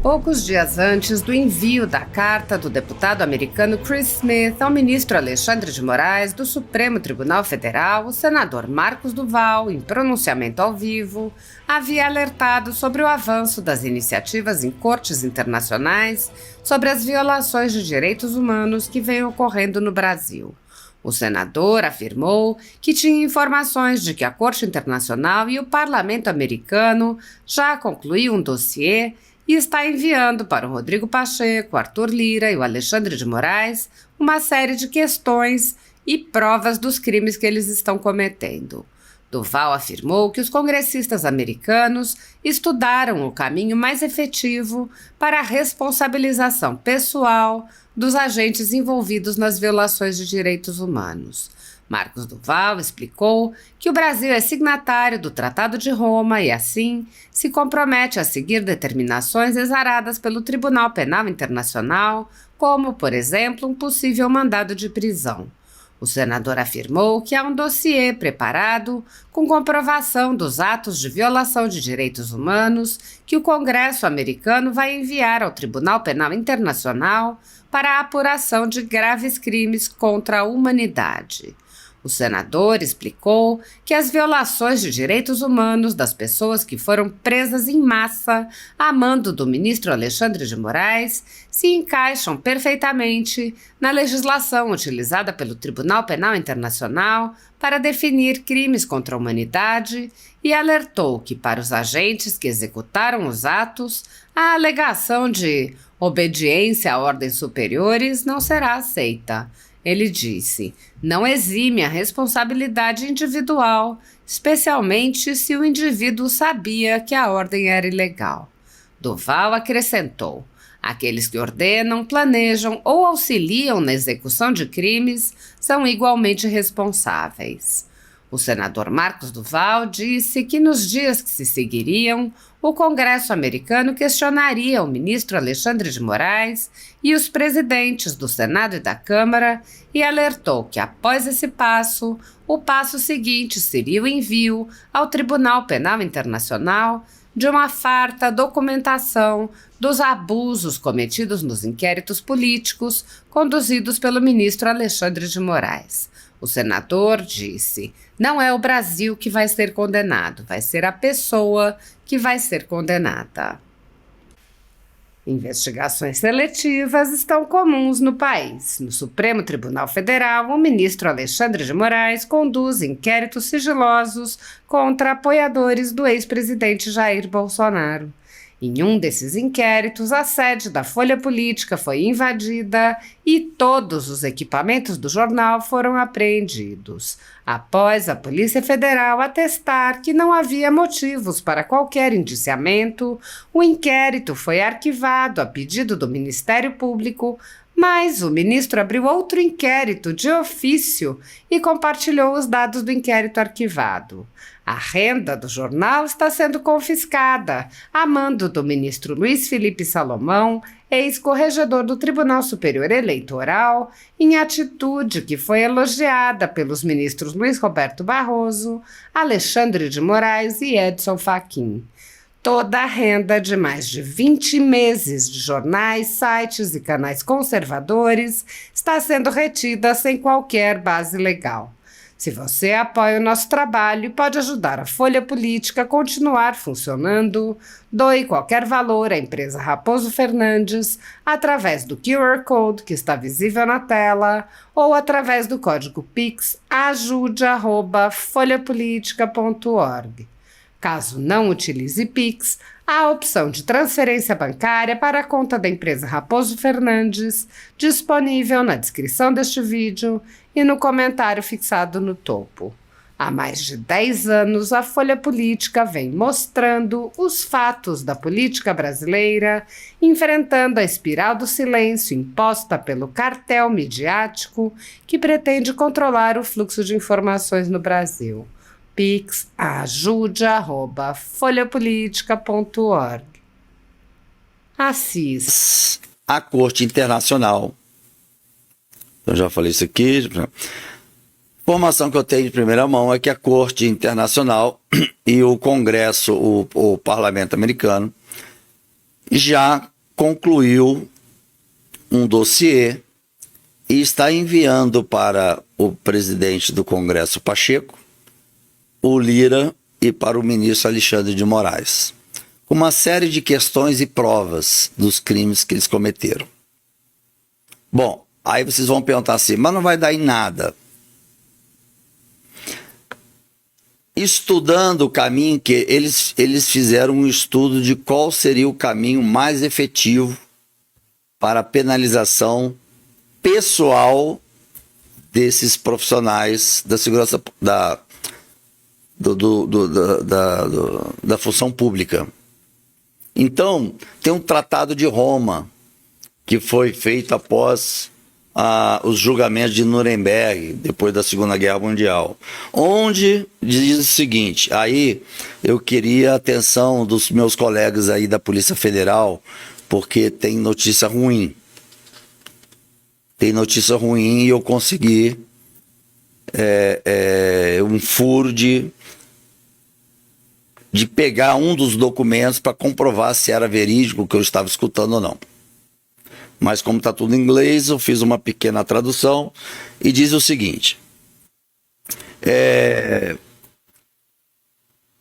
Poucos dias antes do envio da carta do deputado americano Chris Smith ao ministro Alexandre de Moraes do Supremo Tribunal Federal, o senador Marcos Duval, em pronunciamento ao vivo, havia alertado sobre o avanço das iniciativas em cortes internacionais sobre as violações de direitos humanos que vêm ocorrendo no Brasil. O senador afirmou que tinha informações de que a Corte Internacional e o Parlamento americano já concluíram um dossiê e está enviando para o Rodrigo Pacheco, Arthur Lira e o Alexandre de Moraes uma série de questões e provas dos crimes que eles estão cometendo. Duval afirmou que os congressistas americanos estudaram o caminho mais efetivo para a responsabilização pessoal dos agentes envolvidos nas violações de direitos humanos. Marcos Duval explicou que o Brasil é signatário do Tratado de Roma e, assim, se compromete a seguir determinações exaradas pelo Tribunal Penal Internacional, como, por exemplo, um possível mandado de prisão. O senador afirmou que há um dossiê preparado com comprovação dos atos de violação de direitos humanos que o Congresso americano vai enviar ao Tribunal Penal Internacional para a apuração de graves crimes contra a humanidade. O senador explicou que as violações de direitos humanos das pessoas que foram presas em massa a mando do ministro Alexandre de Moraes se encaixam perfeitamente na legislação utilizada pelo Tribunal Penal Internacional para definir crimes contra a humanidade e alertou que, para os agentes que executaram os atos, a alegação de obediência a ordens superiores não será aceita. Ele disse: não exime a responsabilidade individual, especialmente se o indivíduo sabia que a ordem era ilegal. Duval acrescentou: aqueles que ordenam, planejam ou auxiliam na execução de crimes são igualmente responsáveis. O senador Marcos Duval disse que nos dias que se seguiriam, o Congresso americano questionaria o ministro Alexandre de Moraes e os presidentes do Senado e da Câmara e alertou que, após esse passo, o passo seguinte seria o envio ao Tribunal Penal Internacional de uma farta documentação dos abusos cometidos nos inquéritos políticos conduzidos pelo ministro Alexandre de Moraes. O senador disse: não é o Brasil que vai ser condenado, vai ser a pessoa que vai ser condenada. Investigações seletivas estão comuns no país. No Supremo Tribunal Federal, o ministro Alexandre de Moraes conduz inquéritos sigilosos contra apoiadores do ex-presidente Jair Bolsonaro. Em um desses inquéritos, a sede da Folha Política foi invadida e todos os equipamentos do jornal foram apreendidos, após a Polícia Federal atestar que não havia motivos para qualquer indiciamento. O inquérito foi arquivado a pedido do Ministério Público, mas o ministro abriu outro inquérito de ofício e compartilhou os dados do inquérito arquivado. A renda do jornal está sendo confiscada, a mando do ministro Luiz Felipe Salomão, ex-corregedor do Tribunal Superior Eleitoral, em atitude que foi elogiada pelos ministros Luiz Roberto Barroso, Alexandre de Moraes e Edson Fachin. Toda a renda de mais de 20 meses de jornais, sites e canais conservadores está sendo retida sem qualquer base legal. Se você apoia o nosso trabalho e pode ajudar a Folha Política a continuar funcionando, doe qualquer valor à empresa Raposo Fernandes através do QR Code que está visível na tela ou através do código Pix ajude@folhapolitica.org. Caso não utilize Pix, há a opção de transferência bancária para a conta da empresa Raposo Fernandes, disponível na descrição deste vídeo e no comentário fixado no topo. Há mais de 10 anos, a Folha Política vem mostrando os fatos da política brasileira, enfrentando a espiral do silêncio imposta pelo cartel midiático que pretende controlar o fluxo de informações no Brasil. Pix ajude@folhapolitica.org. Assis. A Corte Internacional. Eu já falei isso aqui. Informação que eu tenho de primeira mão é que a Corte Internacional e o Congresso, o Parlamento americano, já concluiu um dossiê e está enviando para o presidente do Congresso, Pacheco, o Lira, e para o ministro Alexandre de Moraes, com uma série de questões e provas dos crimes que eles cometeram. Bom, aí vocês vão perguntar assim, mas não vai dar em nada. Estudando o caminho, que eles fizeram um estudo de qual seria o caminho mais efetivo para a penalização pessoal desses profissionais da segurança da função pública. Então, tem um Tratado de Roma que foi feito após os julgamentos de Nuremberg, depois da Segunda Guerra Mundial, onde diz o seguinte, aí eu queria a atenção dos meus colegas aí da Polícia Federal, porque tem notícia ruim. Tem notícia ruim e eu consegui um furo de pegar um dos documentos para comprovar se era verídico o que eu estava escutando ou não. Mas como está tudo em inglês, eu fiz uma pequena tradução e diz o seguinte.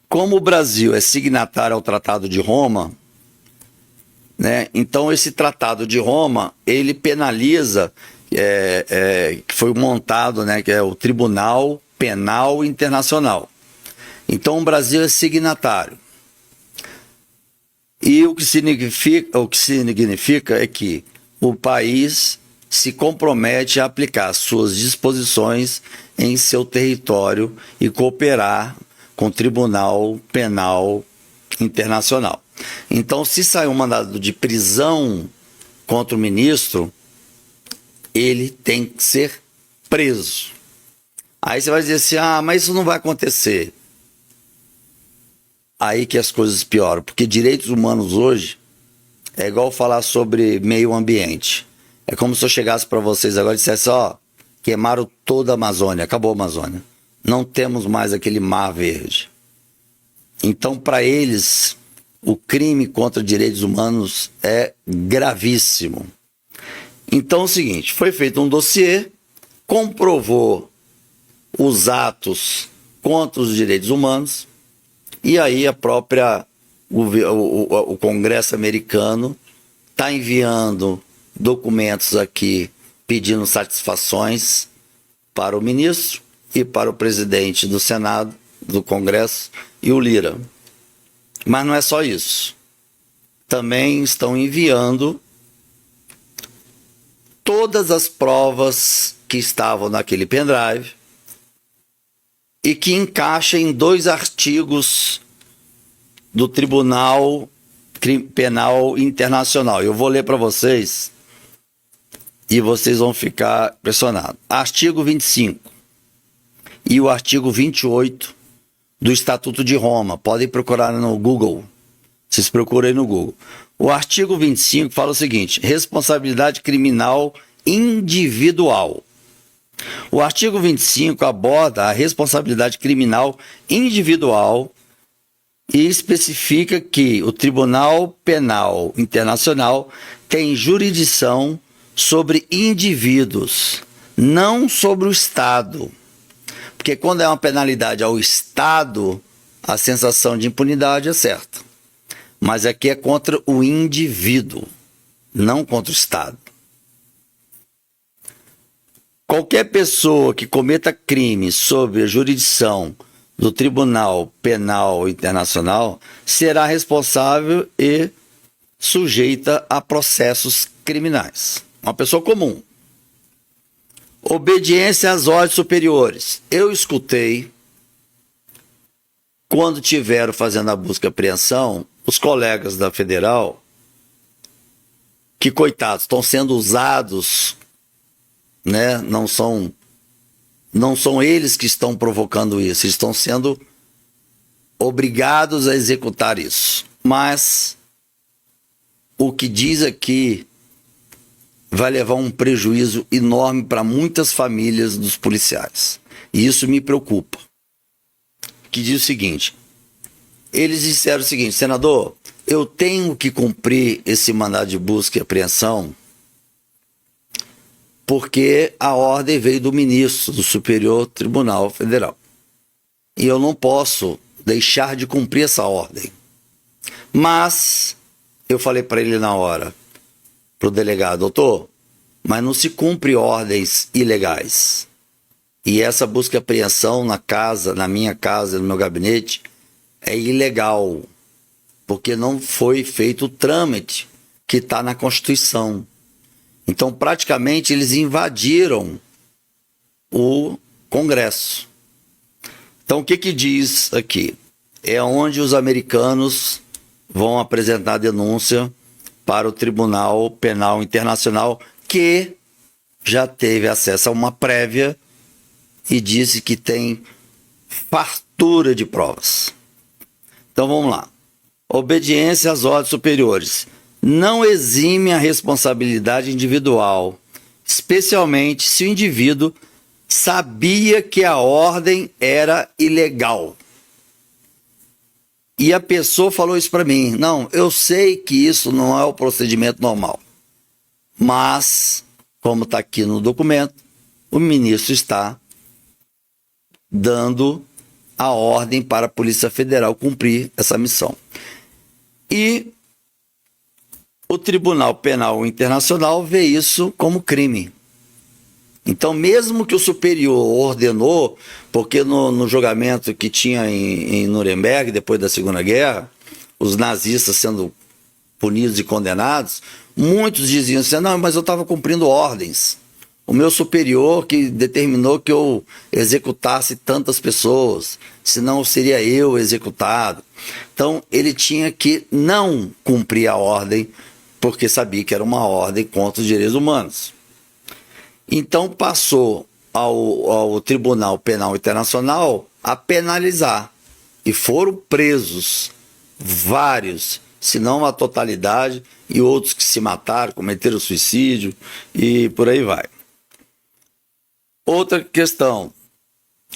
Como o Brasil é signatário ao Tratado de Roma, né, então esse Tratado de Roma, ele penaliza, que foi montado, né, que é o Tribunal Penal Internacional. Então o Brasil é signatário. E o que significa é que o país se compromete a aplicar suas disposições em seu território e cooperar com o Tribunal Penal Internacional. Então, se sair um mandado de prisão contra o ministro, ele tem que ser preso. Aí você vai dizer assim, mas isso não vai acontecer. Aí que as coisas pioram, porque direitos humanos hoje é igual falar sobre meio ambiente. É como se eu chegasse para vocês agora e dissesse, queimaram toda a Amazônia, acabou a Amazônia. Não temos mais aquele mar verde. Então, para eles, o crime contra direitos humanos é gravíssimo. Então, é o seguinte, foi feito um dossiê, comprovou os atos contra os direitos humanos, e aí o Congresso americano está enviando documentos aqui pedindo satisfações para o ministro e para o presidente do Senado, do Congresso e o Lira. Mas não é só isso. Também estão enviando todas as provas que estavam naquele pendrive e que encaixa em 2 artigos do Tribunal Penal Internacional. Eu vou ler para vocês e vocês vão ficar impressionados. Artigo 25 e o artigo 28 do Estatuto de Roma. Podem procurar no Google. Vocês procurem no Google. O artigo 25 fala o seguinte: responsabilidade criminal individual. O artigo 25 aborda a responsabilidade criminal individual e especifica que o Tribunal Penal Internacional tem jurisdição sobre indivíduos, não sobre o Estado. Porque quando é uma penalidade ao Estado, a sensação de impunidade é certa. Mas aqui é contra o indivíduo, não contra o Estado. Qualquer pessoa que cometa crime sob a jurisdição do Tribunal Penal Internacional será responsável e sujeita a processos criminais. Uma pessoa comum. Obediência às ordens superiores. Eu escutei, quando tiveram fazendo a busca e apreensão, os colegas da Federal, que, coitados, estão sendo usados, né? Não são eles que estão provocando isso, eles estão sendo obrigados a executar isso. Mas o que diz aqui vai levar um prejuízo enorme para muitas famílias dos policiais. E isso me preocupa. Que diz o seguinte: eles disseram o seguinte: senador, eu tenho que cumprir esse mandado de busca e apreensão porque a ordem veio do ministro do Superior Tribunal Federal. E eu não posso deixar de cumprir essa ordem. Mas eu falei para ele na hora, para o delegado, doutor, mas não se cumpre ordens ilegais. E essa busca e apreensão na minha casa, no meu gabinete, é ilegal, porque não foi feito o trâmite que está na Constituição. Então, praticamente, eles invadiram o Congresso. Então, o que diz aqui? É onde os americanos vão apresentar denúncia para o Tribunal Penal Internacional, que já teve acesso a uma prévia e disse que tem fartura de provas. Então, vamos lá. Obediência às ordens superiores. Não exime a responsabilidade individual, especialmente se o indivíduo sabia que a ordem era ilegal. E a pessoa falou isso para mim. Não, eu sei que isso não é o procedimento normal. Mas, como está aqui no documento, o ministro está dando a ordem para a Polícia Federal cumprir essa missão. E o Tribunal Penal Internacional vê isso como crime. Então, mesmo que o superior ordenou, porque no julgamento que tinha em Nuremberg, depois da Segunda Guerra, os nazistas sendo punidos e condenados, muitos diziam assim, não, mas eu estava cumprindo ordens. O meu superior que determinou que eu executasse tantas pessoas, senão seria eu executado. Então, ele tinha que não cumprir a ordem, porque sabia que era uma ordem contra os direitos humanos. Então passou ao Tribunal Penal Internacional a penalizar. E foram presos vários, se não a totalidade, e outros que se mataram, cometeram suicídio e por aí vai. Outra questão,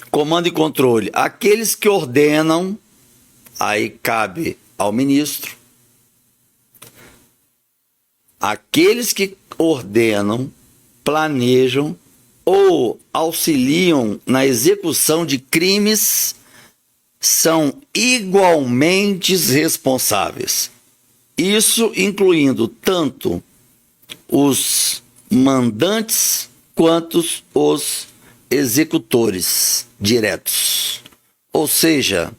comando e controle. Aqueles que ordenam, aí cabe ao ministro. Aqueles que ordenam, planejam ou auxiliam na execução de crimes são igualmente responsáveis. Isso incluindo tanto os mandantes quanto os executores diretos. Ou seja,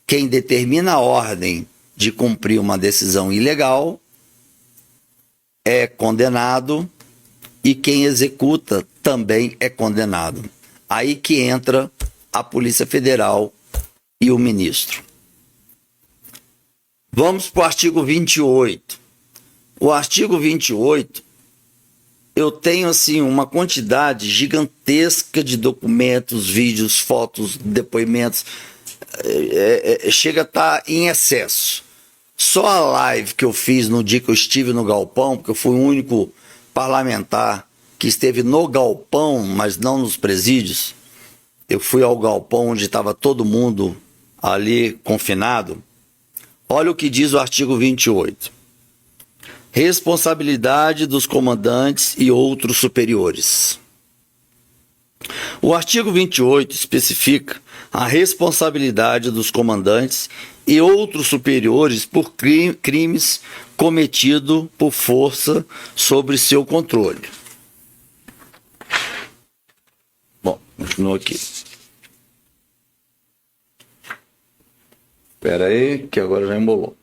quem determina a ordem de cumprir uma decisão ilegal é condenado e quem executa também é condenado. Aí que entra a Polícia Federal e o ministro. Vamos para o artigo 28. O artigo 28, eu tenho assim uma quantidade gigantesca de documentos, vídeos, fotos, depoimentos, chega a estar em excesso. Só a live que eu fiz no dia que eu estive no galpão, porque eu fui o único parlamentar que esteve no galpão, mas não nos presídios. Eu fui ao galpão onde estava todo mundo ali confinado. Olha o que diz o artigo 28. Responsabilidade dos comandantes e outros superiores. O artigo 28 especifica a responsabilidade dos comandantes e outros superiores por crimes cometidos por força sobre seu controle. Bom, continua aqui. Espera aí, que agora já embolou.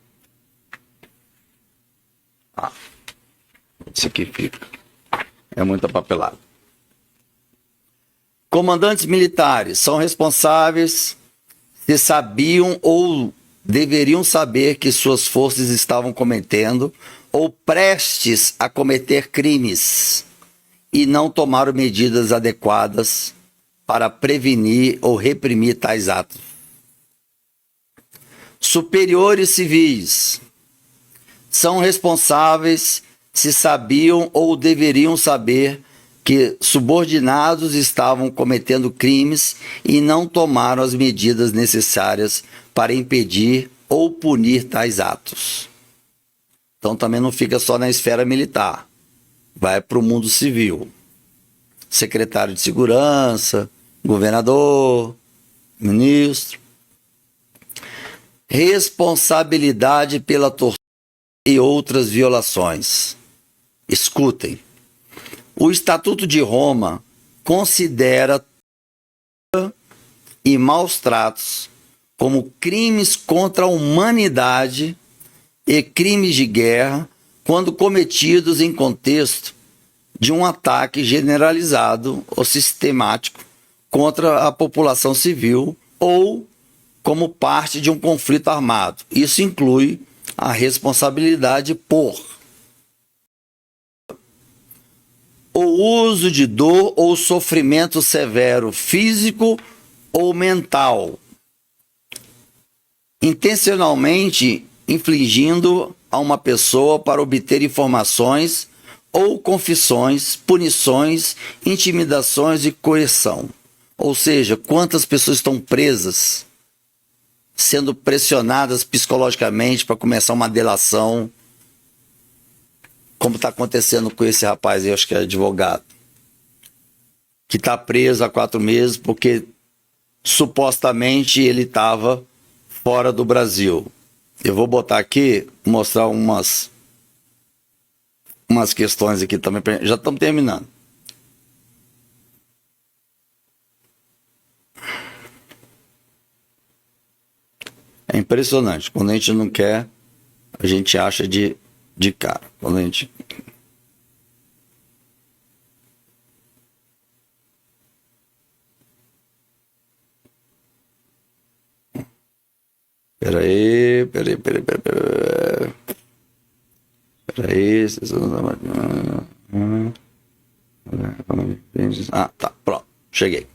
Isso aqui fica. É muita papelada. Comandantes militares são responsáveis se sabiam ou deveriam saber que suas forças estavam cometendo ou prestes a cometer crimes e não tomaram medidas adequadas para prevenir ou reprimir tais atos. Superiores civis são responsáveis se sabiam ou deveriam saber que subordinados estavam cometendo crimes e não tomaram as medidas necessárias para impedir ou punir tais atos. Então também não fica só na esfera militar. Vai para o mundo civil. Secretário de Segurança, governador, ministro. Responsabilidade pela tortura e outras violações. Escutem. O Estatuto de Roma considera e maus tratos como crimes contra a humanidade e crimes de guerra quando cometidos em contexto de um ataque generalizado ou sistemático contra a população civil ou como parte de um conflito armado. Isso inclui a responsabilidade por o uso de dor ou sofrimento severo físico ou mental, intencionalmente infligindo a uma pessoa para obter informações ou confissões, punições, intimidações e coerção. Ou seja, quantas pessoas estão presas, sendo pressionadas psicologicamente para começar uma delação, como está acontecendo com esse rapaz aí, acho que é advogado, que está preso há 4 meses porque supostamente ele estava fora do Brasil. Eu vou botar aqui, mostrar umas questões aqui também. Já estamos terminando. É impressionante. Quando a gente não quer, a gente acha de cara. Quando a gente... Peraí. Ah, tá, pronto, cheguei.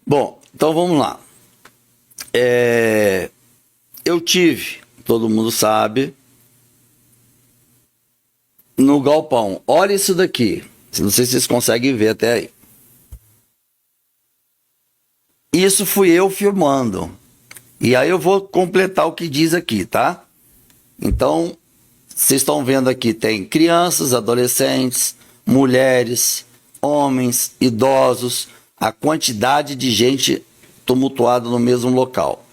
Bom, então vamos lá. Eu tive, todo mundo sabe, no galpão. Olha isso daqui. Não sei se vocês conseguem ver até aí. Isso fui eu filmando. E aí eu vou completar o que diz aqui, tá? Então, vocês estão vendo aqui, tem crianças, adolescentes, mulheres, homens, idosos, a quantidade de gente tumultuada no mesmo local.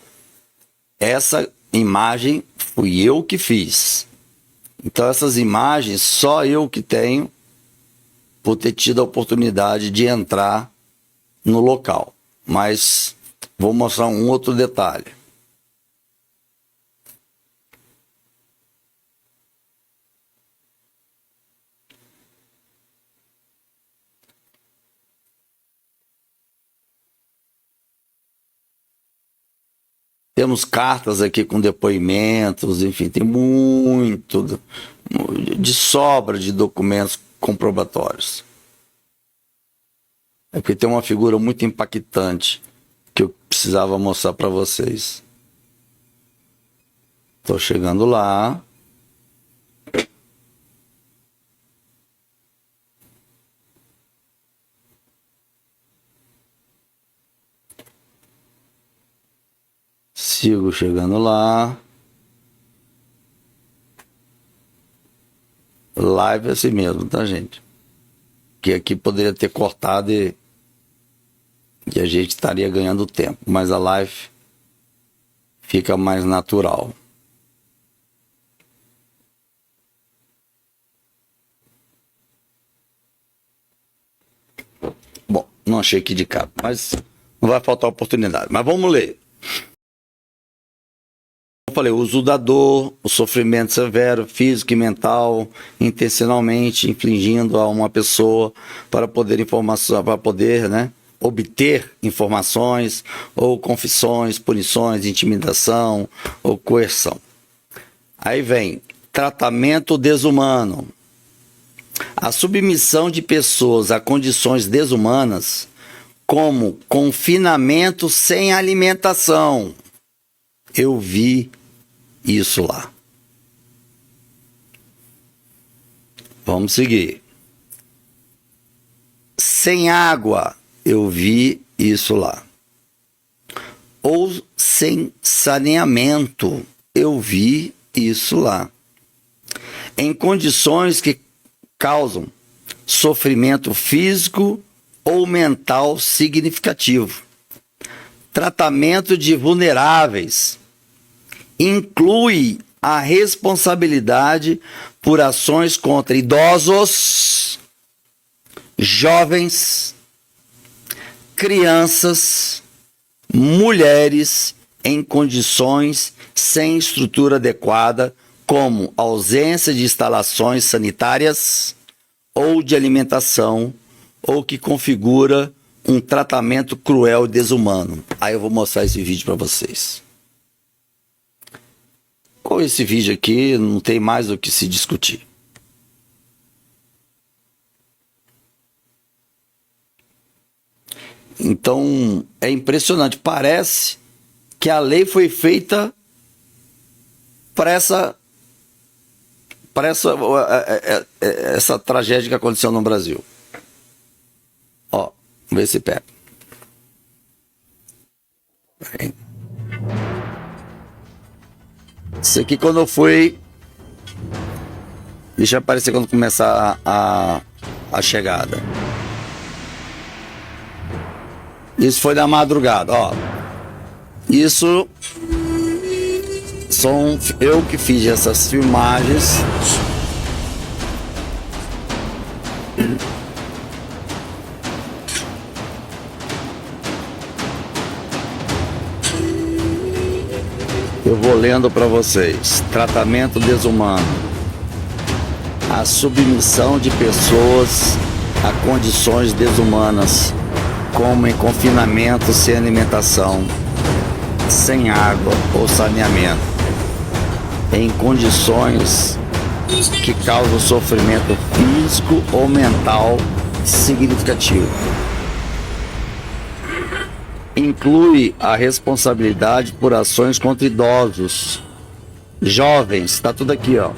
Essa imagem fui eu que fiz. Então essas imagens só eu que tenho por ter tido a oportunidade de entrar no local. Mas vou mostrar um outro detalhe. Temos cartas aqui com depoimentos, enfim, tem muito de sobra de documentos comprobatórios. É porque tem uma figura muito impactante que eu precisava mostrar para vocês. Estou chegando lá. Sigo chegando lá. Live é assim mesmo, tá, gente? Que aqui poderia ter cortado e a gente estaria ganhando tempo. Mas a live fica mais natural. Bom, não achei aqui de cara, mas não vai faltar oportunidade. Mas vamos ler. Eu falei, o uso da dor, o sofrimento severo, físico e mental, intencionalmente infligindo a uma pessoa para poder obter informações ou confissões, punições, intimidação ou coerção. Aí vem tratamento desumano. A submissão de pessoas a condições desumanas, como confinamento sem alimentação. Eu vi isso lá. Vamos seguir. Sem água, eu vi isso lá. Ou sem saneamento, eu vi isso lá. em condições que causam sofrimento físico ou mental significativo. Tratamento de vulneráveis inclui a responsabilidade por ações contra idosos, jovens, crianças, mulheres em condições sem estrutura adequada, como ausência de instalações sanitárias ou de alimentação, ou que configura um tratamento cruel e desumano. Aí eu vou mostrar esse vídeo para vocês. Com esse vídeo aqui, não tem mais o que se discutir. Então, é impressionante. Parece que a lei foi feita para essa tragédia que aconteceu no Brasil. Ó, vamos ver se pega. Isso aqui quando eu fui... Deixa aparecer quando começar a chegada. Isso foi na madrugada, ó. Isso são eu que fiz essas filmagens. Eu vou lendo para vocês. Tratamento desumano. A submissão de pessoas a condições desumanas, como em confinamento sem alimentação, sem água ou saneamento, em condições que causam sofrimento físico ou mental significativo. Inclui a responsabilidade por ações contra idosos, jovens, está tudo aqui, ó,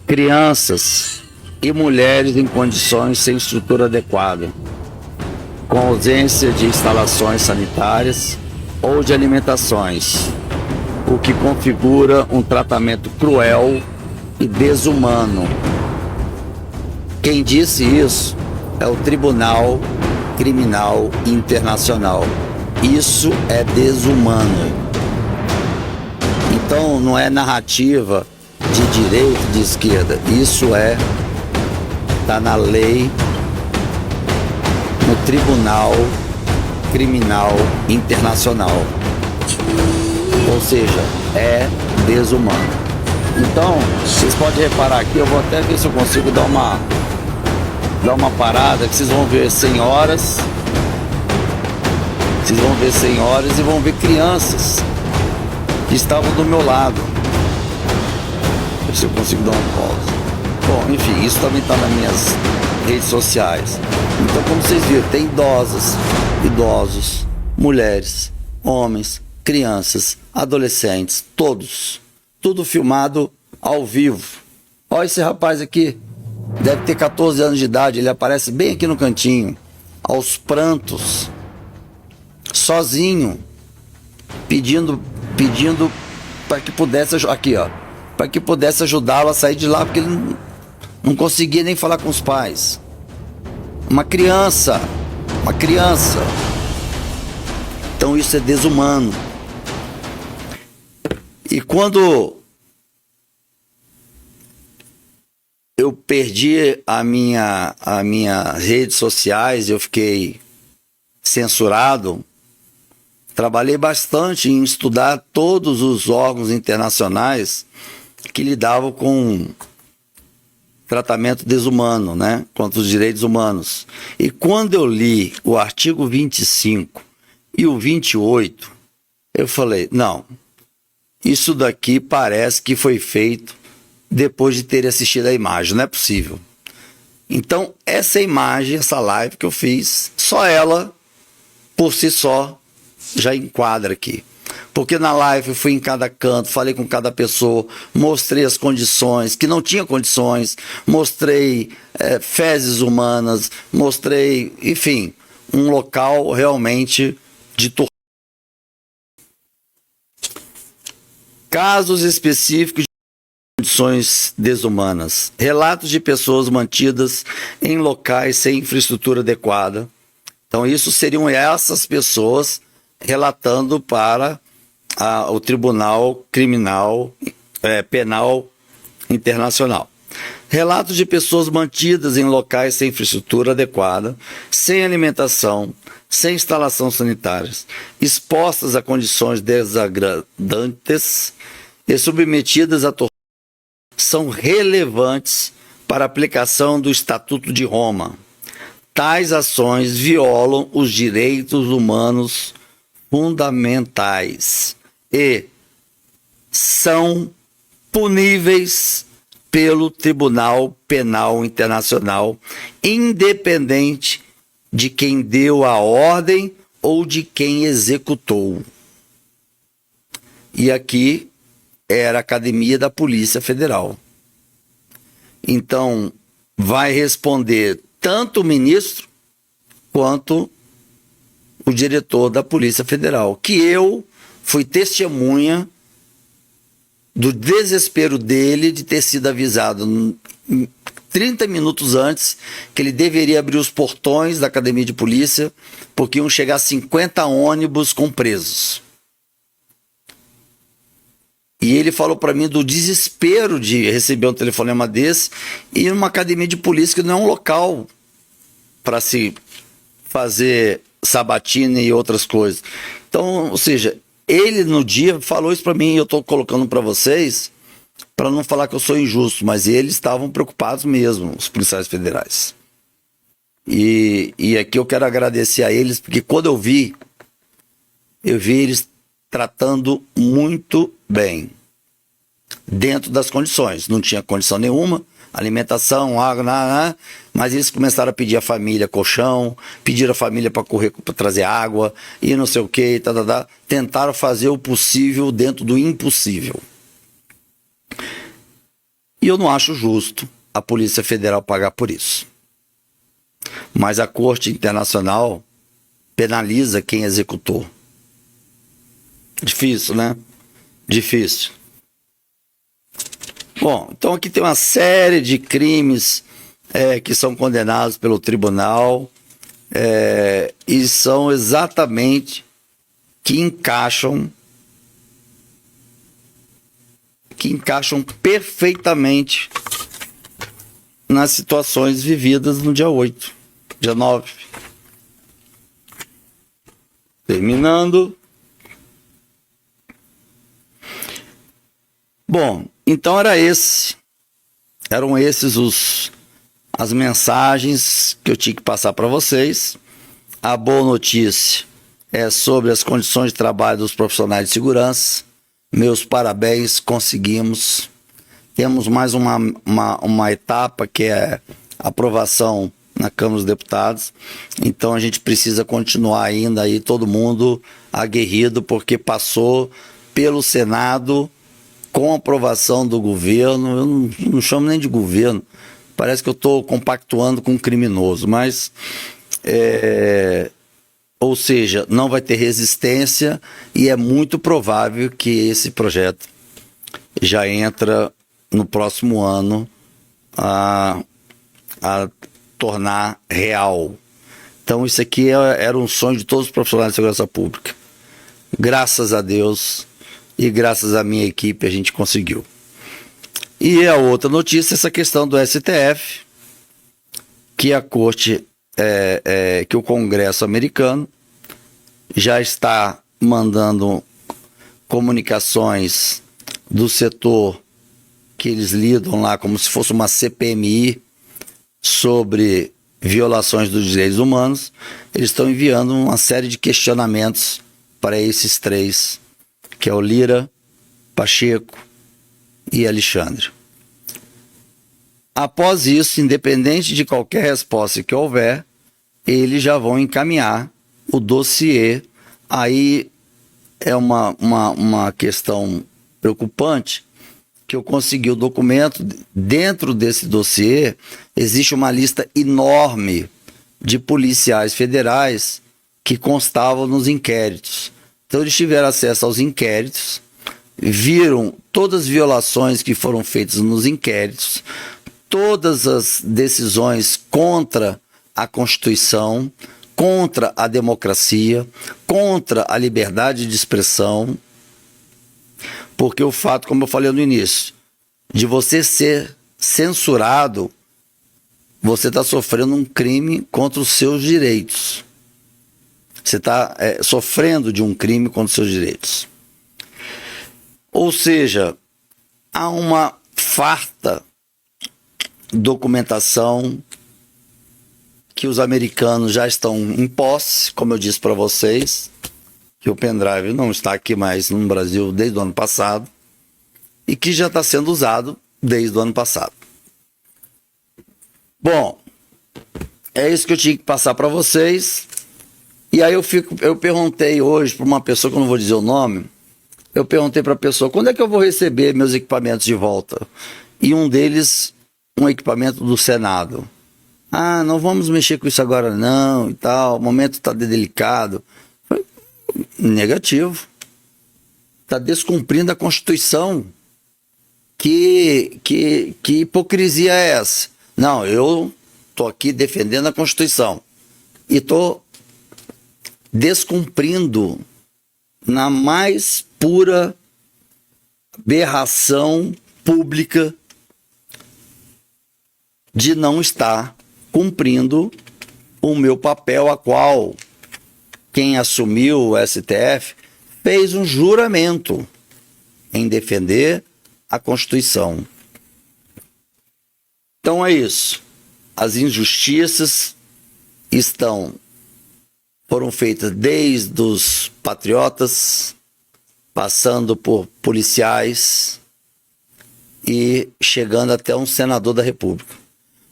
crianças e mulheres em condições sem estrutura adequada, com ausência de instalações sanitárias ou de alimentações, o que configura um tratamento cruel e desumano. Quem disse isso é o Tribunal Criminal Internacional. Isso é desumano. Então não é narrativa de direita e de esquerda. Isso está na lei, no Tribunal Criminal Internacional. Ou seja, é desumano. Então, vocês podem reparar aqui, eu vou até ver se eu consigo dar uma parada, que vocês vão ver senhoras. Vocês vão ver senhoras e vão ver crianças que estavam do meu lado. Ver se eu consigo dar uma pausa. Bom, enfim, isso também está nas minhas redes sociais. Então, como vocês viram, tem idosos, mulheres, homens, crianças, adolescentes, todos. Tudo filmado ao vivo. Olha esse rapaz aqui. Deve ter 14 anos de idade. Ele aparece bem aqui no cantinho, aos prantos, sozinho, pedindo para que pudesse, aqui ó, para que pudesse ajudá-lo a sair de lá, porque ele não conseguia nem falar com os pais. Uma criança. Então isso é desumano. E quando eu perdi a minha redes sociais, eu fiquei censurado, trabalhei bastante em estudar todos os órgãos internacionais que lidavam com tratamento desumano, né, contra os direitos humanos. E quando eu li o artigo 25 e o 28, eu falei, não, isso daqui parece que foi feito depois de ter assistido a imagem, não é possível. Então, essa imagem, essa live que eu fiz, só ela, por si só, já enquadra aqui. Porque na live eu fui em cada canto, falei com cada pessoa, mostrei as condições, que não tinha condições, mostrei fezes humanas, mostrei, enfim, um local realmente de tortura. Casos específicos condições desumanas. Relatos de pessoas mantidas em locais sem infraestrutura adequada. Então, isso seriam essas pessoas relatando para o Tribunal Penal Internacional. Relatos de pessoas mantidas em locais sem infraestrutura adequada, sem alimentação, sem instalações sanitárias, expostas a condições desagradantes e submetidas a tortura, são relevantes para a aplicação do Estatuto de Roma. Tais ações violam os direitos humanos fundamentais e são puníveis pelo Tribunal Penal Internacional, independente de quem deu a ordem ou de quem executou. E aqui era a Academia da Polícia Federal. Então, vai responder tanto o ministro quanto o diretor da Polícia Federal, que eu fui testemunha do desespero dele de ter sido avisado 30 minutos antes que ele deveria abrir os portões da Academia de Polícia, porque iam chegar 50 ônibus com presos. E ele falou para mim do desespero de receber um telefonema desse e numa academia de polícia que não é um local para se fazer sabatina e outras coisas. Então, ou seja, ele no dia falou isso para mim e eu estou colocando para vocês para não falar que eu sou injusto, mas eles estavam preocupados mesmo, os policiais federais. E aqui eu quero agradecer a eles, porque quando eu vi eles tratando muito bem, dentro das condições. Não tinha condição nenhuma, alimentação, água, nada, mas eles começaram a pedir à família colchão, pediram à família para correr, para trazer água, e não sei o que, tentaram fazer o possível dentro do impossível. E eu não acho justo a Polícia Federal pagar por isso. Mas a Corte Internacional penaliza quem executou. Difícil, né? Difícil. Bom, então aqui tem uma série de crimes que são condenados pelo tribunal e são exatamente que encaixam perfeitamente nas situações vividas no dia 8, dia 9. Terminando. Bom, então eram esses as mensagens que eu tinha que passar para vocês. A boa notícia é sobre as condições de trabalho dos profissionais de segurança. Meus parabéns, conseguimos. Temos mais uma etapa que é a aprovação na Câmara dos Deputados. Então a gente precisa continuar ainda aí, todo mundo aguerrido, porque passou pelo Senado com aprovação do governo. Eu não chamo nem de governo, parece que eu estou compactuando com um criminoso, mas ou seja, não vai ter resistência e é muito provável que esse projeto já entra no próximo ano a tornar real. Então isso aqui era um sonho de todos os profissionais de segurança pública. Graças a Deus e graças à minha equipe a gente conseguiu. E a outra notícia é essa questão do STF, que a Corte, que o Congresso americano já está mandando comunicações do setor que eles lidam lá como se fosse uma CPMI sobre violações dos direitos humanos. Eles estão enviando uma série de questionamentos para esses três, que é o Lira, Pacheco e Alexandre. Após isso, independente de qualquer resposta que houver, eles já vão encaminhar o dossiê. Aí é uma questão preocupante, que eu consegui o documento. Dentro desse dossiê existe uma lista enorme de policiais federais que constavam nos inquéritos. Então eles tiveram acesso aos inquéritos, viram todas as violações que foram feitas nos inquéritos, todas as decisões contra a Constituição, contra a democracia, contra a liberdade de expressão, porque o fato, como eu falei no início, de você ser censurado, você está sofrendo um crime contra os seus direitos. Você está sofrendo de um crime contra os seus direitos. Ou seja, há uma farta documentação que os americanos já estão em posse, como eu disse para vocês, que o pendrive não está aqui mais no Brasil desde o ano passado e que já está sendo usado desde o ano passado. Bom, é isso que eu tinha que passar para vocês. E aí eu perguntei hoje para uma pessoa, que eu não vou dizer o nome, eu perguntei para a pessoa, quando é que eu vou receber meus equipamentos de volta? E um deles, um equipamento do Senado. Ah, não vamos mexer com isso agora não, e tal, o momento está delicado. Negativo. Está descumprindo a Constituição. Que hipocrisia é essa? Não, eu estou aqui defendendo a Constituição. E estou descumprindo na mais pura aberração pública de não estar cumprindo o meu papel, a qual quem assumiu o STF fez um juramento em defender a Constituição. Então é isso. As injustiças foram feitas desde os patriotas, passando por policiais e chegando até um senador da República.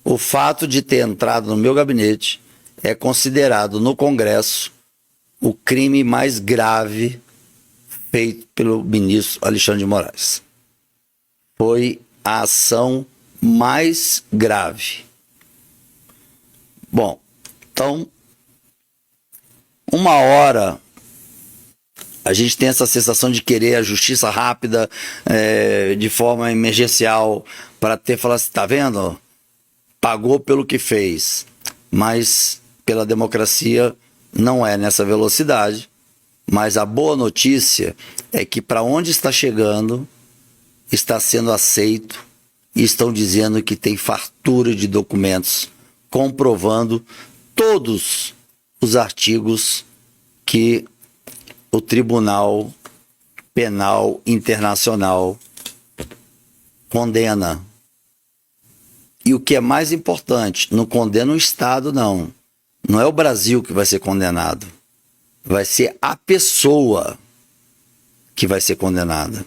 O fato de ter entrado no meu gabinete é considerado no Congresso o crime mais grave feito pelo ministro Alexandre de Moraes. Foi a ação mais grave. Bom, então, uma hora a gente tem essa sensação de querer a justiça rápida, de forma emergencial, para falar assim, tá vendo? Pagou pelo que fez, mas pela democracia não é nessa velocidade. Mas a boa notícia é que para onde está chegando, está sendo aceito e estão dizendo que tem fartura de documentos comprovando todos os artigos que o Tribunal Penal Internacional condena. E o que é mais importante, não condena o Estado, não. Não é o Brasil que vai ser condenado. Vai ser a pessoa que vai ser condenada.